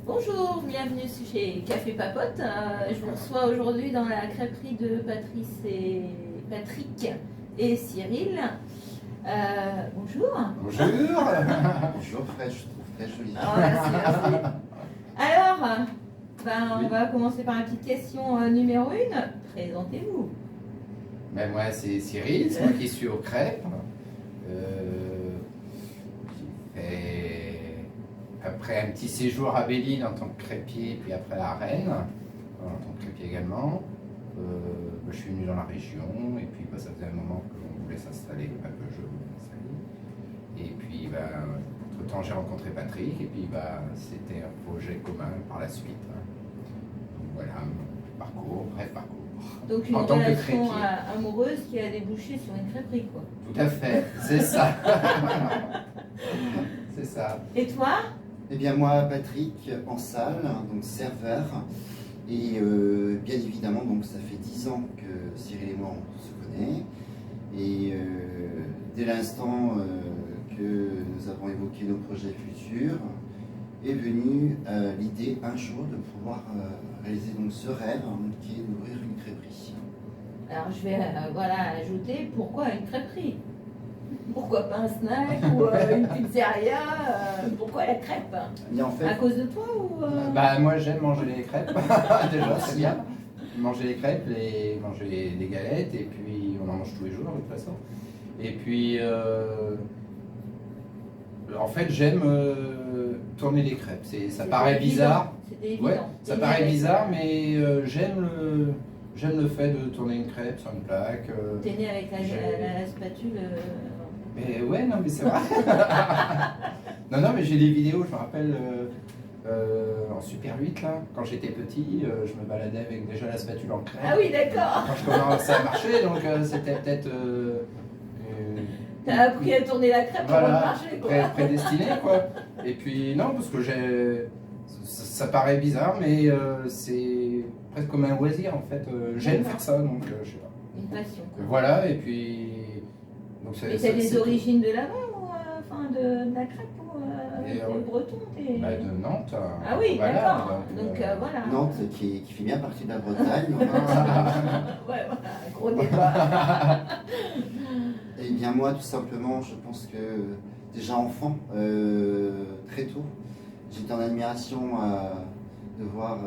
Bonjour, bienvenue chez Café Papote. Je vous reçois aujourd'hui dans la crêperie de Patrick et Cyril. Bonjour. Bonjour. Bonjour, je trouve très joli. Oh, merci. Alors, on Oui. va commencer par la petite question numéro 1. Présentez-vous. Ben, moi, c'est Cyril, c'est moi qui suis aux crêpes. J'ai fait, après un petit séjour à Belle-Île en tant que crêpier, puis après à Rennes, en tant que crêpier également. Je suis venu dans la région, et puis ça faisait un moment qu'on voulait s'installer, que je voulais m'installer. Et puis, entre-temps, j'ai rencontré Patrick, et puis c'était un projet commun par la suite. Donc voilà, mon parcours, bref parcours. Donc une En tant que relation crêpier. amoureuse qui a débouché sur une crêperie, quoi. Tout à fait, c'est ça. C'est ça. Et toi? Eh bien moi, Patrick, en salle, donc serveur, et bien évidemment, donc ça fait 10 ans que Cyril et moi on se connaît, et dès l'instant que nous avons évoqué nos projets futurs, est venue l'idée un jour de pouvoir réaliser donc ce rêve qui est d'ouvrir une crêperie. Alors je vais ajouter pourquoi une crêperie? Pourquoi pas un snack ou une pizzeria? Pourquoi la crêpe? Mais en À fait, cause de toi ou Moi j'aime manger les crêpes, déjà c'est bien. Manger les crêpes, manger les galettes, et puis on en mange tous les jours de toute façon. Et puis en fait j'aime tourner les crêpes. Ça paraît bizarre. C'était évident. Ouais, ça paraît bizarre, mais j'aime le fait de tourner une crêpe sur une plaque. T'es né avec la spatule. Mais ouais, non, mais c'est vrai. non, mais j'ai des vidéos, je me rappelle en Super 8, là, quand j'étais petit, je me baladais avec déjà la spatule en crêpe. Ah oui, d'accord. Quand je commençais à marcher, donc c'était peut-être. T'as appris à tourner la crêpe avant de marcher, quoi. Prédestiné, quoi. Et puis, non, parce que ça paraît bizarre, mais c'est presque comme un loisir, en fait. J'aime faire ça, donc je sais pas. Une passion, quoi. Voilà, et puis. Donc, Et t'as des origines de là-bas, ou de la crêpe, ou t'es breton, de Nantes. Ah oui, voilà, d'accord. Donc voilà. Nantes qui fait bien partie de la Bretagne. Ouais, voilà, gros débat. Eh bien moi, tout simplement, je pense que déjà enfant, très tôt, j'étais en admiration de voir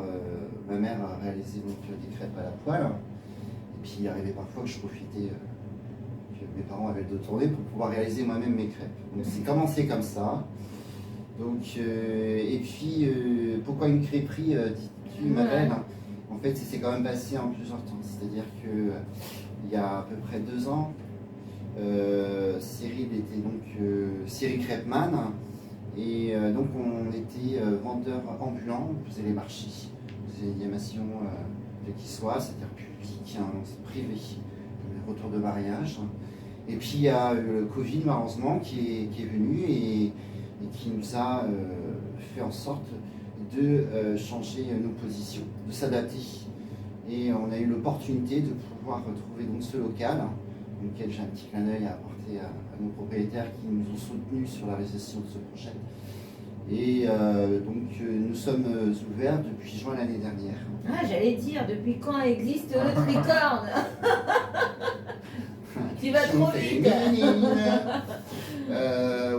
ma mère réaliser donc, des crêpes à la poêle. Et puis il arrivait parfois que je profitais que mes parents avaient le dos tourné pour pouvoir réaliser moi-même mes crêpes. Donc c'est commencé comme ça. Donc, et puis, pourquoi une crêperie, dis-tu, ma belle? En fait, c'est quand même passé en plusieurs temps. C'est-à-dire que il y a à peu près 2 ans, Cyril était donc Cyril Crêpeman, et donc on était vendeur ambulant, on faisait les marchés, on faisait des animations quelles qu'ils soient, c'est-à-dire public, privé, les retours de mariage. Et puis il y a le Covid malheureusement qui est venu et qui nous a fait en sorte de changer nos positions, de s'adapter. Et on a eu l'opportunité de pouvoir retrouver donc ce local, dans lequel j'ai un petit clin d'œil à apporter à nos propriétaires qui nous ont soutenus sur la réalisation de ce projet. Et donc nous sommes ouverts depuis juin l'année dernière. Ah, j'allais dire, depuis quand existe le tricorne? Tu vas trop vite.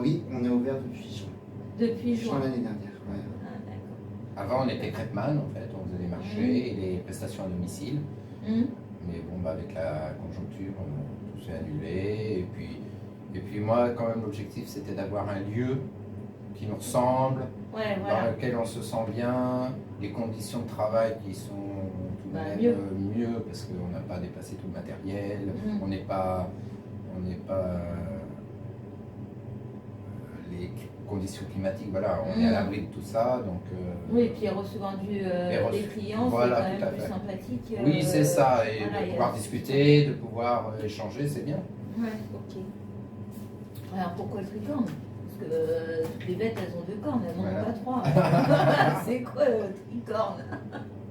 Oui, on est ouvert depuis juin. Depuis juin. L'année dernière, ouais. Ah, d'accord. Avant, on était crêpeman, en fait, on faisait des marchés et des prestations à domicile. Mais bon, avec la conjoncture, tout s'est annulé. Et puis moi, quand même, l'objectif, c'était d'avoir un lieu qui nous ressemble, Ouais, dans voilà. lequel on se sent bien, les conditions de travail qui sont tout de même mieux, parce qu'on n'a pas dépassé tout le matériel, on n'est pas les conditions climatiques, voilà, on est à l'abri de tout ça, donc. Oui, et puis recevoir des clients, voilà, c'est quand même plus sympathique. Oui, c'est ça, et voilà, de pouvoir discuter, de pouvoir échanger, c'est bien. Ouais, ok. Alors pourquoi le tricorne? Parce que toutes les bêtes, elles ont 2 cornes, elles n'en ont pas 3. C'est quoi le tricorne?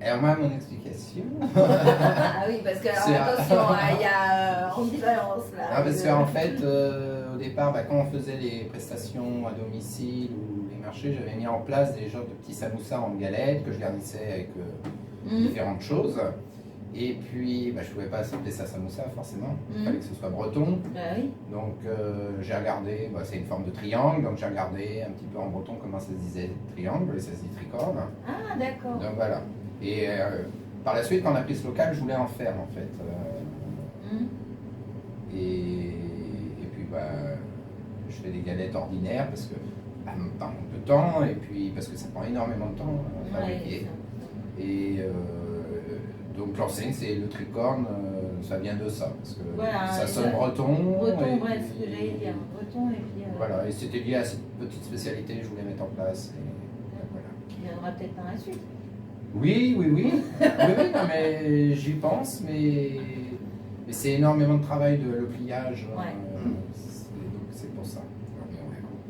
Alors moi, mon explication... Ah oui, parce que alors, C'est- attention, hein, il y a ambivalence là. Ah, parce qu'en fait, au départ, quand on faisait les prestations à domicile ou les marchés, j'avais mis en place des genres de petits samoussas en galette que je garnissais avec différentes choses. Et puis, je ne pouvais pas appeler ça samoussa forcément, il fallait que ce soit breton. Bah oui. Donc j'ai regardé, c'est une forme de triangle, donc j'ai regardé un petit peu en breton comment ça se disait triangle, et ça se dit tricorne. Ah d'accord. Donc voilà. Et par la suite, quand on a pris ce local, je voulais en faire en fait. Et puis je fais des galettes ordinaires parce que pas manque de temps, et puis parce que ça prend énormément de temps à fabriquer. Et donc l'enseigne, c'est le tricorne, ça vient de ça, parce que voilà, ça sonne breton. Breton, ouais, c'est ce que j'allais dire. Breton, et puis... Voilà, et c'était lié à cette petite spécialité que je voulais mettre en place. Et voilà. Qui viendra peut-être par la suite. Oui, non, mais j'y pense, mais c'est énormément de travail le pliage. Ouais. Donc c'est pour ça.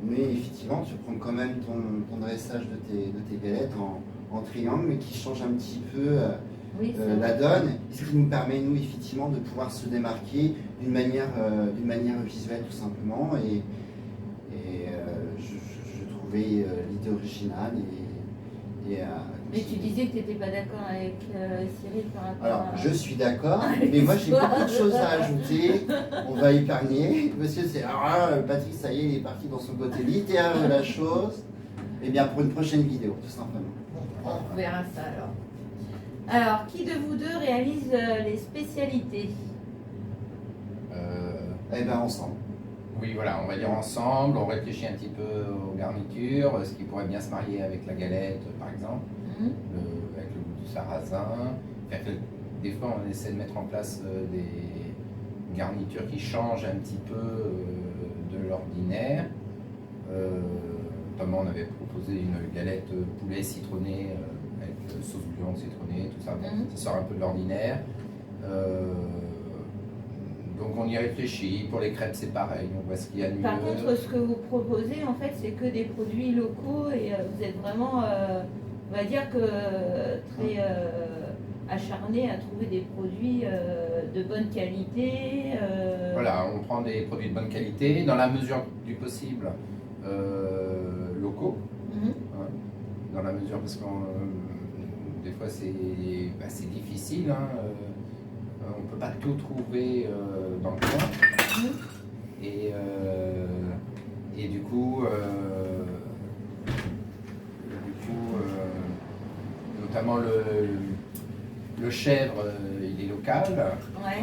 Mais effectivement, tu prends quand même ton dressage de tes galettes en triangle, mais qui change un petit peu la donne, ce qui nous permet, nous, effectivement, de pouvoir se démarquer d'une manière visuelle, tout simplement. Et je trouvais l'idée originale. Mais tu disais que tu n'étais pas d'accord avec Cyril par rapport Alors, à... je suis d'accord, mais moi j'ai beaucoup de choses à ajouter. On va épargner. Monsieur, Patrick, ça y est, il est parti dans son côté littéraire de la chose. Eh bien, pour une prochaine vidéo, tout simplement. On verra ça alors. Alors, qui de vous deux réalise les spécialités? Eh bien, ensemble. Oui, voilà, on va dire ensemble, on réfléchit un petit peu aux garnitures, ce qui pourrait bien se marier avec la galette, par exemple, avec le goût du sarrasin. Des fois, on essaie de mettre en place des garnitures qui changent un petit peu de l'ordinaire. Notamment, on avait proposé une galette poulet citronné avec sauce bouillon citronnée, tout ça. Ça sort un peu de l'ordinaire. Donc on y réfléchit. Pour les crêpes, c'est pareil. On voit ce qu'il y a de mieux. Par contre, ce que vous proposez, en fait, c'est que des produits locaux et vous êtes vraiment, on va dire que très acharné à trouver des produits de bonne qualité. Voilà, on prend des produits de bonne qualité, dans la mesure du possible, locaux. Dans la mesure, parce que des fois c'est difficile. On ne peut pas tout trouver dans le coin. Et du coup, notamment le chèvre, il est local. Ouais.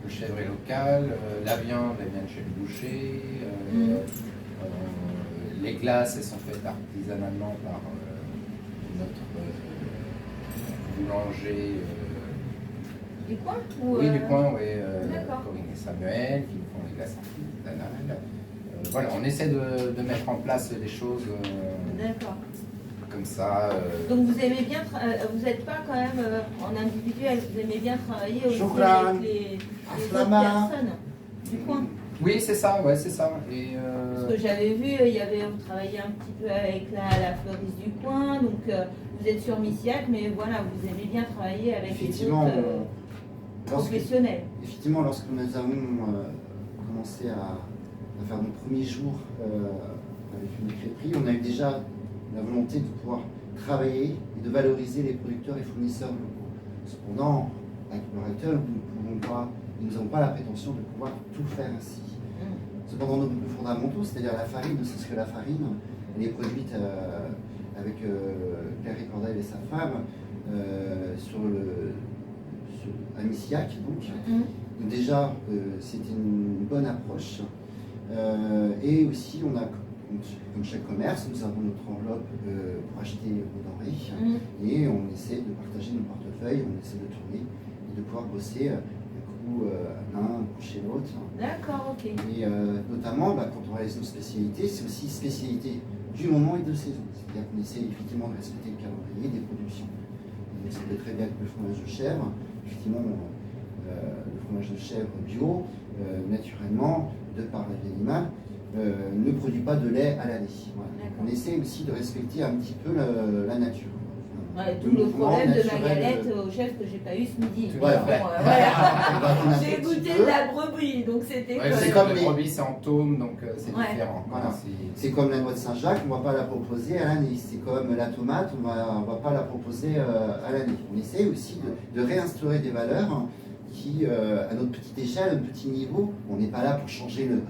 Le chèvre est local. La viande, elle vient de chez le boucher. Les glaces, elles sont faites artisanalement par notre boulanger. Du coin Oui, du coin, oui. D'accord. Corinne et Samuel, qui font des glaces artisanales. Voilà, on essaie de mettre en place des choses D'accord. comme ça. Donc vous aimez bien, vous n'êtes pas quand même en individuel, vous aimez bien travailler aussi Chocolat. avec les autres personnes du coin. Oui, c'est ça, ouais, c'est ça. Et, Parce que j'avais vu, vous travaillez un petit peu avec la fleuriste du coin, donc vous êtes sur Missiac, mais voilà, vous aimez bien travailler avec les autres professionnels. Effectivement, lorsque nous avons commencé à faire nos premiers jours avec une crêperie, on a eu déjà la volonté de pouvoir travailler et de valoriser les producteurs et fournisseurs locaux. Cependant, avec l'heure actuelle, nous n'avons pas la prétention de pouvoir tout faire ainsi. Cependant, nos fondamentaux, c'est-à-dire la farine, ne serait-ce que la farine, elle est produite avec Claire Ricordel et sa femme à Missiac. Donc déjà, c'était une bonne approche. Et aussi, on a, comme chaque commerce, nous avons notre enveloppe pour acheter nos denrées. Et on essaie de partager nos portefeuilles, on essaie de tourner et de pouvoir bosser l'un chez l'autre. D'accord, ok. Et notamment, quand on réalise nos spécialités, c'est aussi spécialité du moment et de saison. C'est-à-dire qu'on essaie effectivement de respecter le calendrier des productions. Vous savez très bien que le fromage de chèvre, effectivement, le fromage de chèvre bio, naturellement, de par la vie animale, ne produit pas de lait à l'année. Voilà. On essaie aussi de respecter un petit peu la nature. Ouais, le tout le mouvement problème de ma naturel galette au chef que j'ai pas eu ce midi. Mais Voilà. bon, On voilà. va prendre un J'ai tout petit goûté peu. de la brebis, donc c'était Ouais, quand c'est même- comme le les- brebis, c'est en tome, donc c'est Ouais. différent. Voilà. C'est- C'est comme la noix de Saint-Jacques, on ne va pas la proposer à l'année. C'est comme la tomate, on va pas la proposer à l'année. On essaie aussi de réinstaurer des valeurs qui, à notre petite échelle, à notre petit niveau, on n'est pas là pour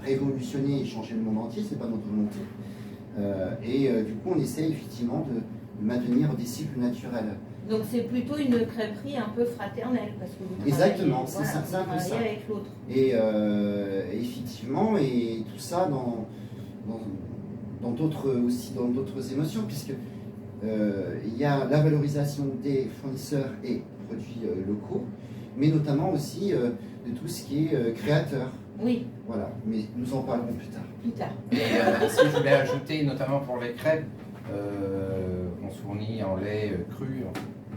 révolutionner et changer le monde entier, c'est pas notre volonté. Du coup, on essaie effectivement de maintenir des cycles naturels. Donc c'est plutôt une crêperie un peu fraternelle parce que vous Exactement, travaillez- c'est ça, c'est un peu vous ça. travaillez avec l'autre. Et effectivement, et tout ça dans d'autres émotions, puisque il y a la valorisation des fournisseurs et produits locaux, mais notamment aussi de tout ce qui est créateur. Oui, Voilà, mais nous en parlerons plus tard. plus tard. Et si je voulais ajouter, notamment pour les crêpes, on se fournit en lait cru,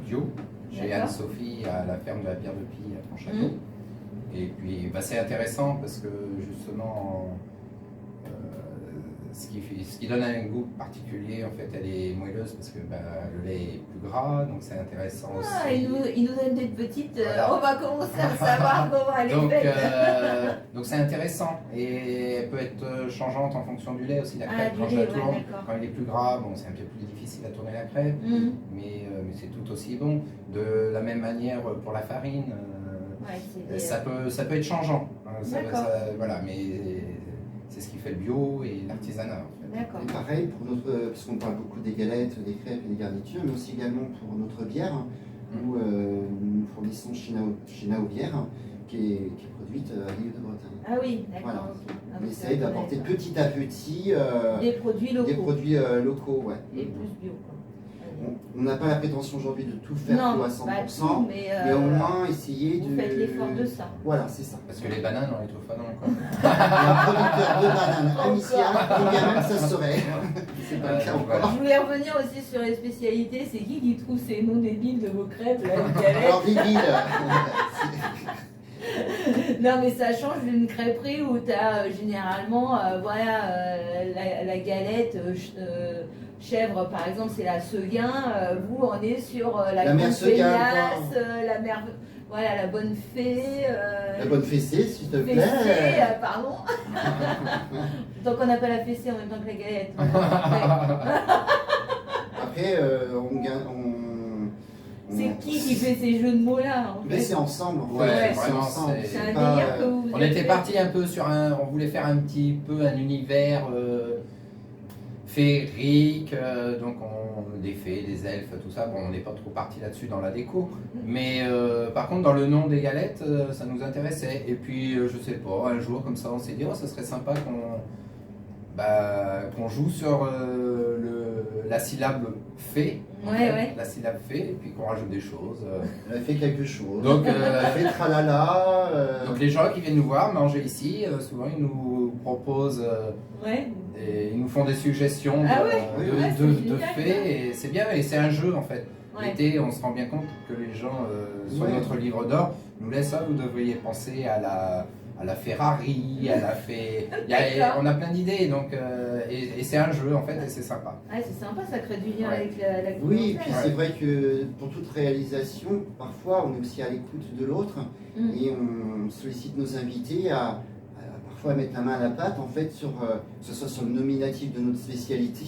bio, chez D'accord. Anne-Sophie à la ferme de la Pierre de Pille à Tronchâteau. Et puis c'est intéressant parce que justement, ce qui donne un goût particulier, en fait, elle est moelleuse parce que le lait est plus gras, donc c'est intéressant aussi. Ah, il nous donne des petites. Voilà. On va commencer à savoir comment elle est Donc, faite. donc c'est intéressant et elle peut être changeante en fonction du lait aussi, la Ah, crêpe. du Quand je lait, la ouais, tourne, d'accord. quand il est plus gras, bon, c'est un peu plus difficile à tourner la crêpe, Mhm. mais c'est tout aussi bon. De la même manière pour la farine, Ouais, c'est des- ça peut être changeant. D'accord. Voilà, mais c'est ce qui fait le bio et l'artisanat. En fait. D'accord. Et pareil, puisqu'on parle beaucoup des galettes, des crêpes et des garnitures, mais aussi également pour notre bière, où nous fournissons chez Nao Bière, qui est produite à l'île de Bretagne. Ah oui, d'accord. Voilà. ok. Ah, On oui, essaye ça, d'apporter je connais petit à petit pas. Des produits locaux. des produits locaux. Ouais. Et plus bio. Quoi. On n'a pas la prétention aujourd'hui de tout faire Non, tout à pas 100%, tout, mais au moins essayer vous de... faites l'effort de ça. Voilà, c'est ça. Parce que les bananes, on les trouve pas dans le coin. Il y a un producteur de bananes à Misia, combien même ça serait. C'est pas le cas donc encore. voilà. Je voulais revenir aussi sur les spécialités. C'est qui trouve ces noms débiles de vos crêpes là, les galettes Alors, Vigile, Non, mais ça change d'une crêperie où tu as généralement la galette chèvre, par exemple, c'est la Seguin. Vous, on est sur la La mère grande Seguin, Pénasse, la mère. Voilà, la bonne fée. la bonne fessée, s'il te Fessée, plaît. pardon. Donc on n'a pas la fessée en même temps que la galette. Après, C'est qui fait ces jeux de mots là en Mais fait c'est ensemble, en fait. Ouais, c'est vraiment, ensemble. c'est- C'est un pas, délire que vous On êtes était fait. parti un peu sur on voulait faire un petit peu un univers féerique, donc des fées, des elfes, tout ça. Bon, on n'est pas trop parti là-dessus dans la déco, mais par contre dans le nom des galettes, ça nous intéressait. Et puis je sais pas, un jour comme ça, on s'est dit, oh, ça serait sympa qu'on joue sur la syllabe fée, en Ouais, fait, ouais. la syllabe fée, et puis qu'on rajoute des choses. Elle a fait quelque chose. Donc, Elle a fait tralala. Donc les gens qui viennent nous voir manger ici, souvent ils nous proposent, Ouais. ils nous font des suggestions Ah ouais, ouais, c'est de génial, faits, et c'est bien, et c'est un jeu en fait. Ouais. L'été, on se rend bien compte que les gens, sur Ouais. notre livre d'or, nous laissent ça, vous devriez penser à la Ferrari, à la fée. D'accord. On a plein d'idées, donc, et c'est un jeu en fait, et c'est sympa. Ouais, c'est sympa, ça crée du lien Ouais. avec la Oui, et clientèle. puis c'est vrai que pour toute réalisation, parfois on est aussi à l'écoute de l'autre Mm. et on sollicite nos invités à parfois mettre la main à la pâte en fait sur que ce soit sur le nominatif de notre spécialité.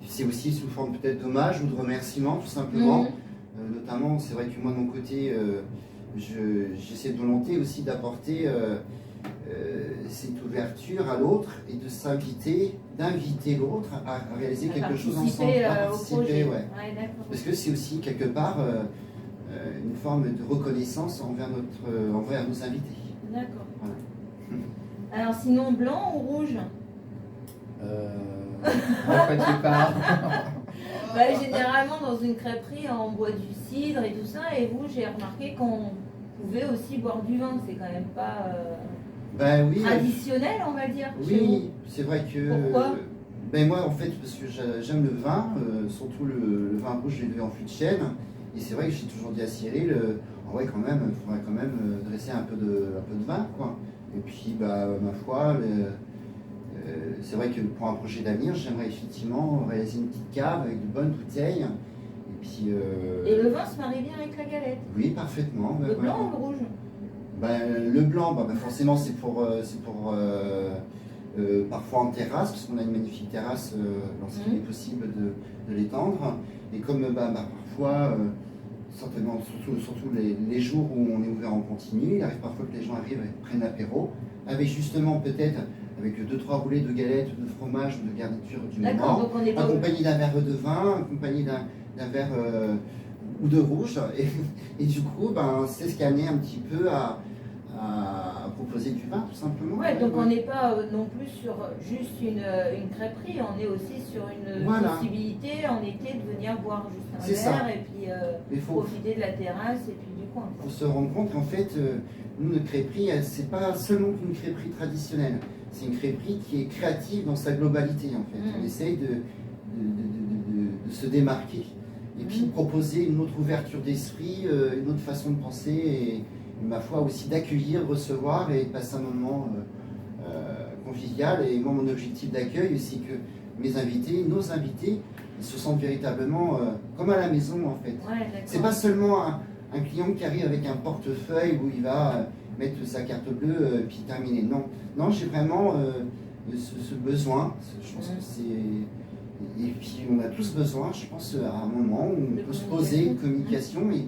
C'est aussi sous forme peut-être d'hommage ou de remerciement tout simplement. Mhm. Notamment, c'est vrai que moi de mon côté, j'ai cette volonté aussi d'apporter cette ouverture à l'autre et de d'inviter l'autre à réaliser quelque chose ensemble. Participer À au participer, projet. ouais. Ouais, d'accord. Parce que c'est aussi quelque part une forme de reconnaissance envers nos invités. D'accord. Voilà. Alors sinon, blanc ou rouge En fait, tu parles. Généralement, dans une crêperie, on boit du cidre et tout ça. Et vous, j'ai remarqué qu'on pouvait aussi boire du vin. C'est quand même pas Ben oui, traditionnel, on va dire. chez vous. oui, c'est vrai que. Pourquoi Ben moi en fait parce que j'aime le vin, surtout le vin rouge, je l'ai bu en fût de chêne. Et c'est vrai que j'ai toujours dit à Cyril, ouais quand même, il faudrait quand même dresser un peu de vin quoi. Et puis bah ma foi, c'est vrai que pour un projet d'avenir, j'aimerais effectivement réaliser une petite cave avec de bonnes bouteilles. Et Puis, Et le vin se marie bien avec la galette. oui, parfaitement. Le blanc ou le rouge? Le blanc, forcément, c'est pour parfois en terrasse, parce qu'on a une magnifique terrasse lorsqu'il est possible de l'étendre. Et comme parfois, certainement, surtout les jours où on est ouvert en continu, il arrive parfois que les gens arrivent et prennent l'apéro, avec justement peut-être avec 2-3 roulées de galettes, de fromage ou de garniture du moment, donc on est pas accompagné d'un verre de vin, accompagné d'un verre ou de rouge. Et du coup, c'est ce qui a amené un petit peu à proposer du vin, tout simplement. Ouais, donc on n'est pas non plus sur juste une crêperie, on est aussi sur une possibilité en été de venir boire juste un verre et puis profiter de la terrasse et puis du coin. Pour se rendre compte qu'en fait, nous, notre crêperie, c'est pas seulement une crêperie traditionnelle, c'est une crêperie qui est créative dans sa globalité en fait. On essaye de se démarquer et puis de proposer une autre ouverture d'esprit, une autre façon de penser et ma foi aussi d'accueillir, recevoir et passer un moment convivial. Et moi, mon objectif d'accueil, c'est que mes invités, nos invités, ils se sentent véritablement comme à la maison en fait. C'est pas seulement un client qui arrive avec un portefeuille où il va mettre sa carte bleue puis terminer. Non, j'ai vraiment ce besoin. Je pense que c'est... Et puis on a tous besoin, je pense, à un moment où on peut se poser une communication et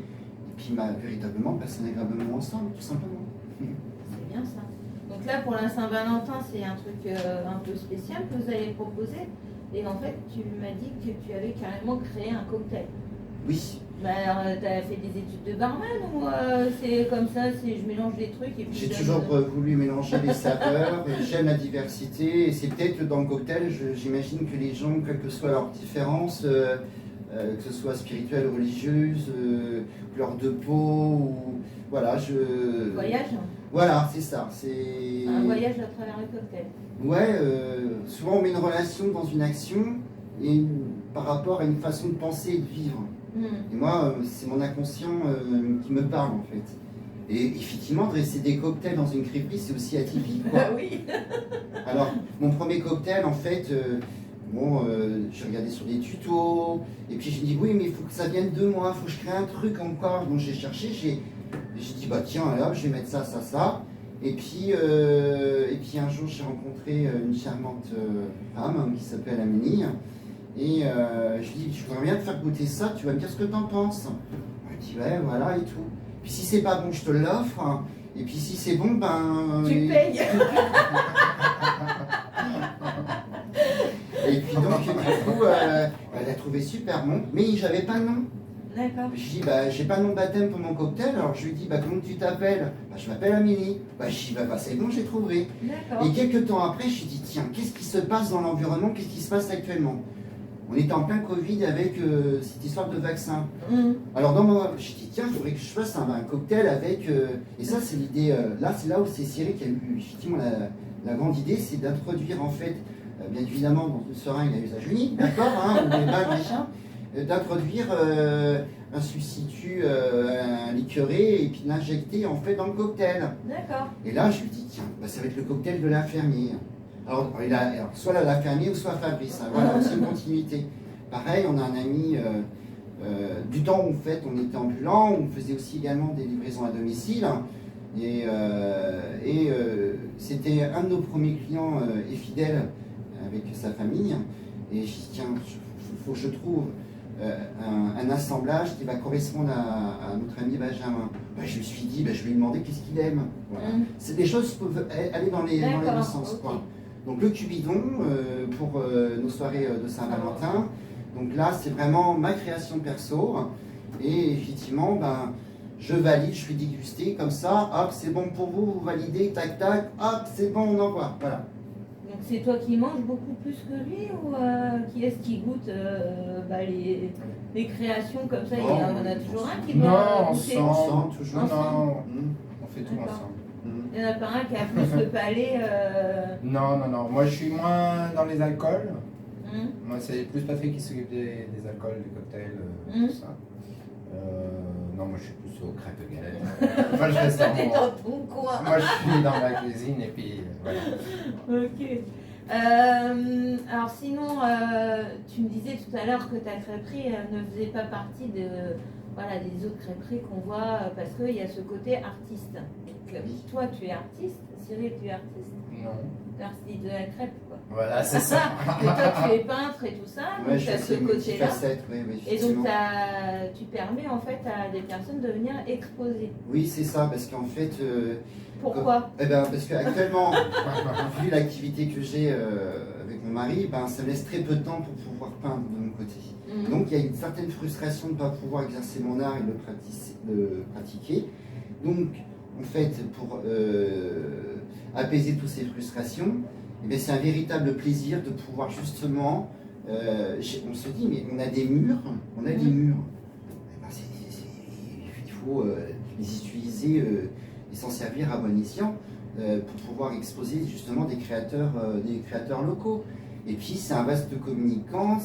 puis véritablement passer un agréable moment ensemble, tout simplement. C'est bien ça. Donc là, pour la Saint-Valentin, c'est un truc un peu spécial que vous allez proposer. Et en fait, tu m'as dit que tu avais carrément créé un cocktail. Oui. Alors, tu as fait des études de barman ou c'est comme ça, je mélange des trucs et puis... J'ai toujours voulu mélanger les saveurs, j'aime la diversité et c'est peut-être dans le cocktail, j'imagine que les gens, quelles que soient leurs différences, que ce soit spirituelle ou religieuse, couleur de peau, ou voilà, Voyage. Voilà, c'est ça. Un voyage à travers le cocktail. Ouais, souvent on met une relation dans une action et par rapport à une façon de penser et de vivre. Et moi, c'est mon inconscient qui me parle en fait. Et effectivement, dresser des cocktails dans une crêperie, c'est aussi atypique, quoi. Oui. Alors, mon premier cocktail, en fait, j'ai regardé sur des tutos, et puis je me dis, oui, mais il faut que ça vienne de moi, il faut que je crée un truc encore. Donc j'ai cherché, j'ai dit, bah tiens, là, je vais mettre ça, ça, ça. Et puis un jour, j'ai rencontré une charmante femme qui s'appelle Amélie. Et je lui dis, je voudrais bien te faire goûter ça, tu vas me dire ce que tu en penses. Elle me dit, ouais, voilà, et tout. Puis si c'est pas bon, je te l'offre. Hein. Et puis si c'est bon, tu payes. Et puis donc, du coup, elle a trouvé super bon, mais j'avais pas de nom. D'accord. Je dis, j'ai pas de nom de baptême pour mon cocktail, alors je lui dis, comment tu t'appelles? Je m'appelle Amélie. Je dis, c'est bon, j'ai trouvé. Et quelques temps après, je lui dis, tiens, qu'est-ce qui se passe dans l'environnement, qu'est-ce qui se passe actuellement? On était en plein Covid avec cette histoire de vaccin. Alors dans moi, j'ai dit tiens, il faudrait que je fasse un cocktail avec... et ça c'est l'idée, c'est là où c'est Cyril qui a eu effectivement la grande idée, c'est d'introduire en fait, bien évidemment dans une seringue à usage unique, d'accord, ou des bagues, machin, d'introduire un substitut, un liquoré et puis de l'injecter en fait dans le cocktail. D'accord. Et là je lui dis tiens, ça va être le cocktail de l'infirmier. Alors, soit la fermier ou soit Fabrice, hein, voilà, aussi une continuité. Pareil, on a un ami, du temps où en fait, on était ambulant, on faisait aussi également des livraisons à domicile, hein, et c'était un de nos premiers clients et fidèles avec sa famille, et je dis tiens, il faut que je trouve un assemblage qui va correspondre à notre ami Benjamin. Je me suis dit, je vais lui demander qu'est-ce qu'il aime. Voilà. Les choses peuvent aller dans les deux sens. Okay. Quoi. Donc le Cupidon pour nos soirées de Saint-Valentin. Donc là, c'est vraiment ma création perso. Et effectivement, je valide, je fais déguster comme ça. Hop, c'est bon pour vous, vous validez, tac, tac. Hop, c'est bon, on envoie. Voilà. Donc c'est toi qui manges beaucoup plus que lui ou qui est-ce qui goûte les créations comme ça? Il y en a toujours un qui doit goûter. Non, ensemble, toujours. Non, on fait tout ensemble. Il n'y en a pas un qui a plus le palais Non. Moi, je suis moins dans les alcools. Moi, c'est plus Patrick qui s'occupe des alcools, des cocktails, tout ça. Non, moi, je suis plus aux crêpes de galette. Moi, je reste dans ton coin. Moi, je suis dans ma cuisine et puis voilà. Ok. Alors sinon, tu me disais tout à l'heure que ta crêperie ne faisait pas partie des autres crêperies qu'on voit parce qu'il y a ce côté artiste. Donc, Oui. toi, tu es artiste, Cyril, tu es artiste. Non. Tu es artiste de la crêpe, quoi. Voilà, c'est ça. Et toi, tu es peintre et tout ça, Ouais, donc je tu as fais ce une côté-là. multifacette, oui, Et donc, effectivement. tu permets en fait à des personnes de venir exposer. Oui, c'est ça, parce qu'en fait, Pourquoi? parce qu'actuellement, vu l'activité que j'ai avec mon mari, ça me laisse très peu de temps pour pouvoir peindre de mon côté. Mhm. Donc il y a une certaine frustration de ne pas pouvoir exercer mon art et le pratiquer. Donc en fait, pour apaiser toutes ces frustrations, c'est un véritable plaisir de pouvoir justement, on se dit mais on a des murs, des murs. Il faut les utiliser et s'en servir à bon escient pour pouvoir exposer justement des créateurs locaux. Et puis c'est un vaste communicant.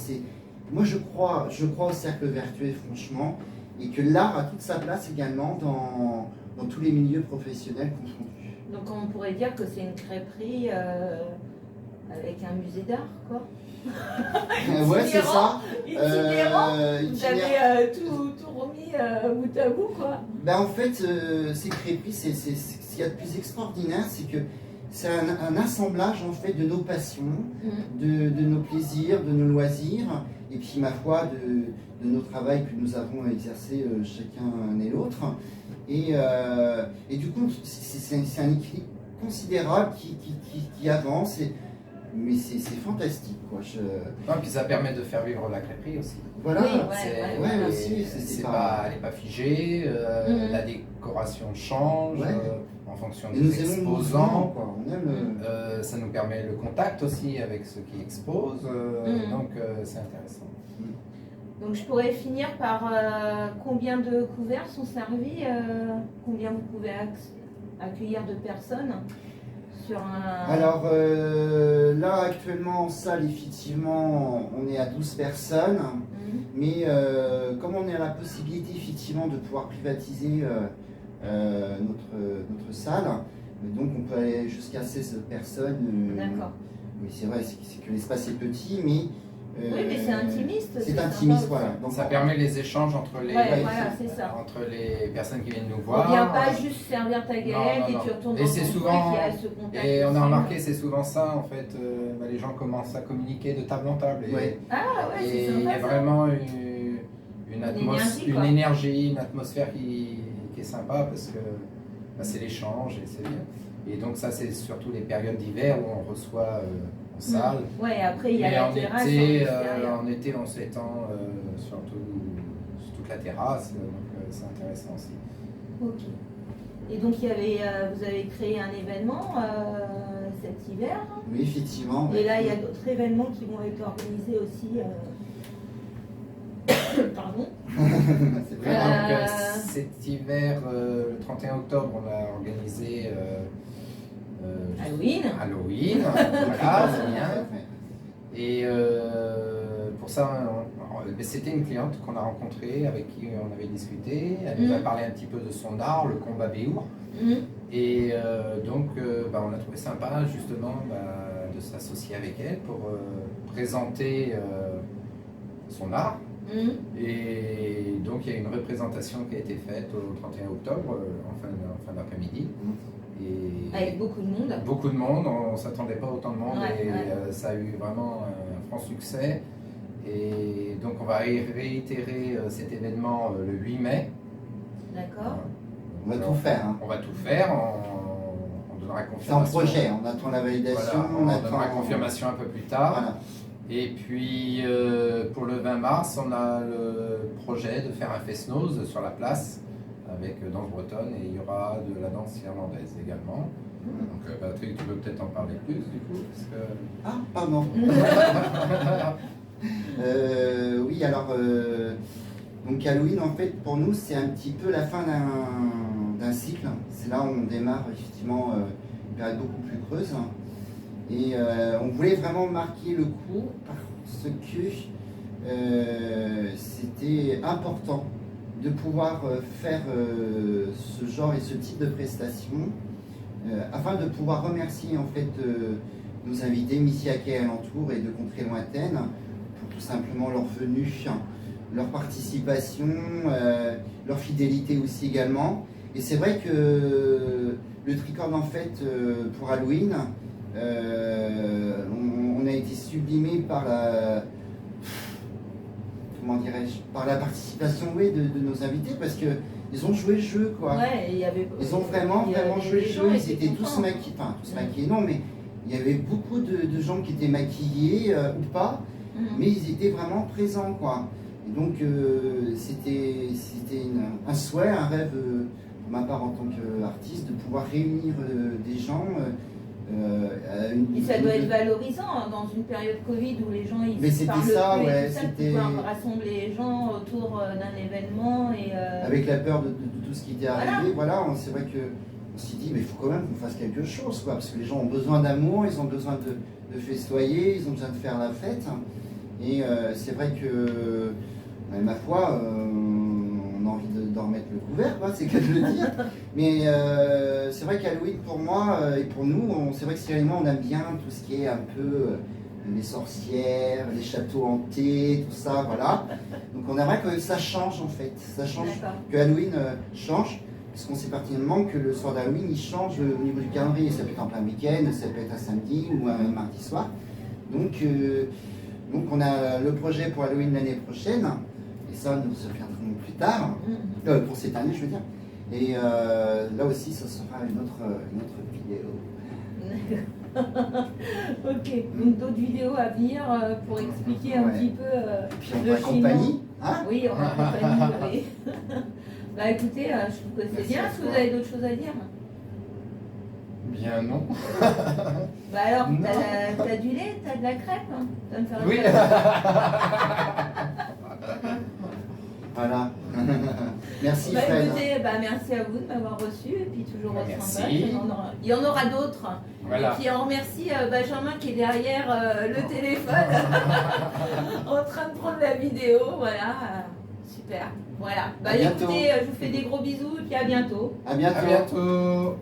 Moi je crois au cercle vertueux franchement, et que l'art a toute sa place également dans tous les milieux professionnels confondus. Donc on pourrait dire que c'est une crêperie avec un musée d'art, quoi. Ouais, c'est ça. Itinérant. Vous Itinérant. avez tout remis bout à bout, quoi. En fait, ces crêperies, ce qu'il y a de plus extraordinaire, c'est que c'est un assemblage en fait de nos passions, de nos plaisirs, de nos loisirs, et puis ma foi de nos travails que nous avons exercés chacun et l'autre. Et du coup, c'est un équilibre considérable qui avance, mais c'est fantastique, quoi. Non, puis ça permet de faire vivre la crêperie aussi. Voilà, Oui, aussi, elle n'est pas figée, la décoration change en fonction et des nous aimons exposants. quoi. On aime Ça nous permet le contact aussi avec ceux qui exposent, donc c'est intéressant. Donc je pourrais finir par combien de couverts sont servis, combien vous pouvez accueillir de personnes sur un... Alors là actuellement en salle effectivement on est à 12 personnes, mais comme on a la possibilité effectivement de pouvoir privatiser notre salle, donc on peut aller jusqu'à 16 personnes. D'accord. Oui c'est vrai, c'est que l'espace est petit, mais... oui, mais c'est intimiste. C'est intimiste, sympa voilà. aussi. Donc, Ça permet les échanges entre les, c'est ça. entre les personnes qui viennent nous On voir. vient pas juste servir ta galette Non. et tu retournes Et dans c'est ton souvent- truc, il y a ce contact Et on a aussi. remarqué, c'est souvent ça en fait, les gens commencent à communiquer de table en table. Et, Ouais. Ah ouais, et c'est il y sympa a ça. vraiment énergie, une quoi. énergie, une atmosphère qui est sympa parce que c'est l'échange et c'est bien. Et donc ça c'est surtout les périodes d'hiver où on reçoit en salle. Ouais, après il y a Mais la en terrasse. en été on s'étend sur toute la terrasse, donc c'est intéressant aussi. Ok. Et donc vous avez créé un événement cet hiver. oui effectivement. Et là il y a d'autres événements qui vont être organisés aussi. Pardon. C'est Oui, vrai. donc cet hiver, le 31 octobre, on a organisé Halloween. Voilà, c'est bien. Ouais. Et pour ça, c'était une cliente qu'on a rencontrée, avec qui on avait discuté. Elle nous a parlé un petit peu de son art, le combat béour. Et donc, on a trouvé sympa justement de s'associer avec elle pour présenter son art. Et donc il y a une représentation qui a été faite au 31 octobre, en fin d'après-midi. Et Avec beaucoup de monde. beaucoup de monde, on ne s'attendait pas autant de monde Ouais. Ça a eu vraiment un franc succès. Et donc on va réitérer cet événement le 8 mai. D'accord. On va tout faire. Hein. On va tout faire, on donnera C'est en confirmation. projet, on attend la validation, Voilà, on donnera confirmation un peu plus tard. Voilà. Et puis pour le 20 mars, on a le projet de faire un fest-noz sur la place avec danse bretonne et il y aura de la danse irlandaise également. Donc Patrick, tu peux peut-être en parler plus du coup parce que... Ah, pardon. Oui, alors, donc Halloween, en fait, pour nous, c'est un petit peu la fin d'un cycle. C'est là où on démarre effectivement une période beaucoup plus creuse. Et on voulait vraiment marquer le coup parce que c'était important de pouvoir faire ce genre et ce type de prestations afin de pouvoir remercier en fait nos nos invités, Misiac et alentour, et de contrées lointaines, pour tout simplement leur venue, leur participation, leur fidélité aussi également. Et c'est vrai que le Tricorne, en fait, pour Halloween, on a été sublimé par la, comment dirais-je, par la participation, oui, de nos invités, parce que ils ont joué le jeu, quoi. Ouais, Ils ont vraiment joué le jeu. Ils étaient tous maquillés, enfin tous maquillés, non, mais il y avait beaucoup de gens qui étaient maquillés ou pas, mais ils étaient vraiment présents, quoi. Et donc c'était un souhait, un rêve de ma part en tant qu'artiste, de pouvoir réunir des gens. Et ça doit être valorisant hein, dans une période Covid où les gens ils parlent ça, plus ouais, et tout ça, de pouvoir rassembler les gens autour d'un événement et avec la peur de tout ce qui était arrivé, voilà, c'est vrai que on s'est dit mais il faut quand même qu'on fasse quelque chose, quoi, parce que les gens ont besoin d'amour, ils ont besoin de festoyer, ils ont besoin de faire la fête, et c'est vrai que ma foi, on a envie d'en remettre le couvert, quoi, c'est qu'à le dire. Mais c'est vrai qu'Halloween, pour moi et pour nous, c'est vrai que Cyril et moi, on aime bien tout ce qui est un peu les sorcières, les châteaux hantés, tout ça, voilà. Donc on aimerait que ça change, en fait. Ça change, que Halloween change, parce qu'on sait pertinemment que le soir d'Halloween, il change au niveau du calendrier. Ça peut être en plein week-end, ça peut être un samedi ou un mardi soir. Donc on a le projet pour Halloween l'année prochaine. Et ça, nous reviendrons plus tard, pour cette année, je veux dire. Et là aussi, ça sera une autre vidéo. Ok, donc d'autres vidéos à venir pour expliquer un petit peu et puis on va compagnie, hein? Oui, on va compagnie, oui. Bah écoutez, je trouve que c'est bien. Est-ce que vous avez d'autres choses à dire? Bien non. Bah alors, t'as du lait, t'as de la crêpe hein? Tu vas me faire une Oui. Voilà. Merci bah, Fred. écoutez, bah, merci à vous de m'avoir reçu et puis toujours sympa. Merci. Il y en aura d'autres. Voilà. Et puis on remercie Benjamin qui est derrière le téléphone en train de prendre la vidéo. Voilà, super. Voilà. Bah écoutez, je vous fais des gros bisous et puis à bientôt. À bientôt. À bientôt.